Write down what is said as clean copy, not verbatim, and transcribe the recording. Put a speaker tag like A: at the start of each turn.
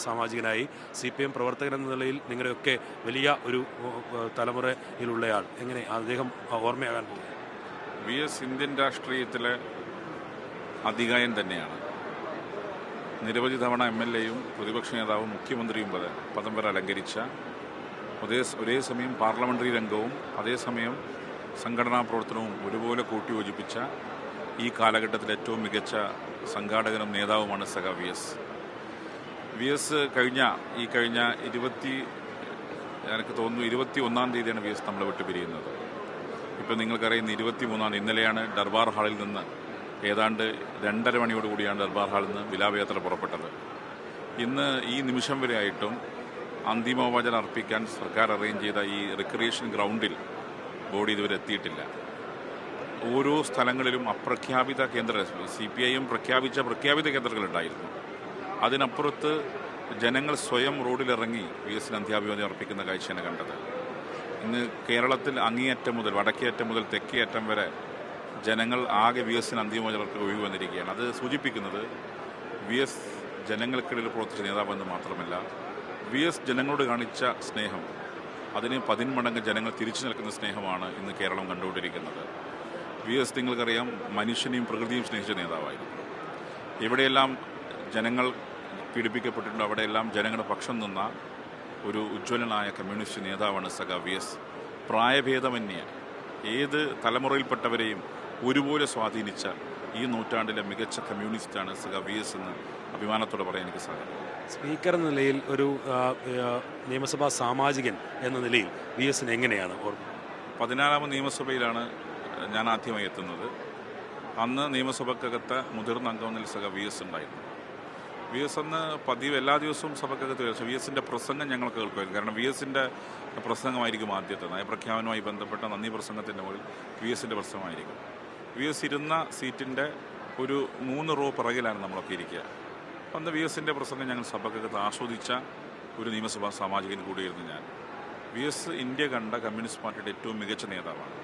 A: സാമാജികനായി CPM പ്രവർത്തകനെന്ന നിലയിൽ നിങ്ങളുടെയൊക്കെ വലിയ ഒരു തലമുറയിലുള്ളയാൾ എങ്ങനെ അദ്ദേഹം ഓർമ്മയാകാൻ പോകും?
B: VS ഇന്ത്യൻ രാഷ്ട്രീയത്തിലെ അതികായൻ തന്നെയാണ്. നിരവധി തവണ MLA-യും പ്രതിപക്ഷ നേതാവും മുഖ്യമന്ത്രിയും പദം വരെ അലങ്കരിച്ച, ഒരേ സമയം പാർലമെൻ്ററി രംഗവും അതേസമയം സംഘടനാ പ്രവർത്തനവും ഒരുപോലെ കൂട്ടിയോജിപ്പിച്ച ഈ കാലഘട്ടത്തിൽ ഏറ്റവും മികച്ച സംഘാടകനും നേതാവുമാണ് സഖാ VS. കഴിഞ്ഞ 21-ാം തീയതിയാണ് VS നമ്മളെ വിട്ട് പിരിയുന്നത്. ഇപ്പം നിങ്ങൾക്കറിയുന്ന 23-ാം തീയതി ഇന്നലെയാണ് ദർബാർ ഹാളിൽ നിന്ന് ഏതാണ്ട് 2:30 മണിയോടുകൂടിയാണ് ദർബാർ ഹാളിൽ നിന്ന് വിലാപയാത്ര പുറപ്പെട്ടത്. ഇന്ന് ഈ നിമിഷം വരെ ആയിട്ടും അന്തിമോപചാരം അർപ്പിക്കാൻ സർക്കാർ അറേഞ്ച് ചെയ്ത ഈ റിക്രിയേഷൻ ഗ്രൗണ്ടിൽ ബോഡി ഇതുവരെ എത്തിയിട്ടില്ല. ഓരോ സ്ഥലങ്ങളിലും അപ്രഖ്യാപിത കേന്ദ്ര CPIM പ്രഖ്യാപിത കേന്ദ്രങ്ങളുണ്ടായിരുന്നു. അതിനപ്പുറത്ത് ജനങ്ങൾ സ്വയം റോഡിലിറങ്ങി VS-ന് അന്ത്യാഭിവാദ്യം അർപ്പിക്കുന്ന കാഴ്ചയാണ് കണ്ടത്. ഇന്ന് കേരളത്തിൽ അങ്ങേയറ്റം മുതൽ വടക്കേയറ്റം മുതൽ തെക്കേയറ്റം വരെ ജനങ്ങൾ ആകെ VS-ന് അന്തിമോപചാരത്തിൽ ഒഴിവ് വന്നിരിക്കുകയാണ്. അത് സൂചിപ്പിക്കുന്നത് VS ജനങ്ങൾക്കിടയിൽ പ്രവർത്തിച്ച നേതാവെന്ന് മാത്രമല്ല, VS ജനങ്ങളോട് കാണിച്ച സ്നേഹം, അതിന് 10 മടങ്ങ് ജനങ്ങൾ തിരിച്ചു നിൽക്കുന്ന സ്നേഹമാണ് ഇന്ന് കേരളം കണ്ടുകൊണ്ടിരിക്കുന്നത്. VS നിങ്ങൾക്കറിയാം, മനുഷ്യനെയും പ്രകൃതിയും സ്നേഹിച്ച നേതാവായിരുന്നു. എവിടെയെല്ലാം ജനങ്ങൾ പീഡിപ്പിക്കപ്പെട്ടിട്ടുണ്ട് അവിടെയെല്ലാം ജനങ്ങളുടെ പക്ഷം നിന്ന ഒരു ഉജ്ജ്വലനായ കമ്മ്യൂണിസ്റ്റ് നേതാവാണ് സഖാ VS. പ്രായഭേദമന്യേ ഏത് തലമുറയിൽപ്പെട്ടവരെയും ഒരുപോലെ സ്വാധീനിച്ച ഈ നൂറ്റാണ്ടിലെ മികച്ച കമ്മ്യൂണിസ്റ്റാണ് സഖാ VS എന്ന് അഭിമാനത്തോടെ പറയാൻ എനിക്ക് സാധിക്കും.
A: സ്പീക്കർ എന്ന നിലയിൽ ഒരു നിയമസഭാ സാമാജികൻ എന്ന നിലയിൽ VS-ന് എങ്ങനെയാണ് ഓർമ്മ?
B: 14ാമത് നിയമസഭയിലാണ് ഞാൻ ആദ്യമായി എത്തുന്നത്. അന്ന് നിയമസഭക്കകത്ത് മുതിർന്ന അംഗമെന്ന സഖാ VS ഉണ്ടായിരുന്നു. VS അന്ന് പതിവ് എല്ലാ ദിവസവും സഭക്കകത്ത് VS-ന്റെ പ്രസംഗം ഞങ്ങൾ കേൾക്കുമായിരുന്നു. കാരണം VS-ന്റെ പ്രസംഗമായിരിക്കും ആദ്യത്തെ നയപ്രഖ്യാപനവുമായി ബന്ധപ്പെട്ട നന്ദി പ്രസംഗത്തിൻ്റെ മുകളിൽ VS-ന്റെ പ്രസംഗമായിരിക്കും. VS ഇരുന്ന സീറ്റിൻ്റെ ഒരു 3 റോ പിറകിലാണ് നമ്മളൊക്കെ ഇരിക്കുക. അന്ന് VS-ന്റെ പ്രസംഗം ഞങ്ങൾ സഭക്കകത്ത് ആസ്വദിച്ച ഒരു നിയമസഭാ സാമാജികൻ കൂടിയായിരുന്നു ഞാൻ. VS ഇന്ത്യ കണ്ട കമ്മ്യൂണിസ്റ്റ് പാർട്ടിയുടെ ഏറ്റവും മികച്ച നേതാവാണ്.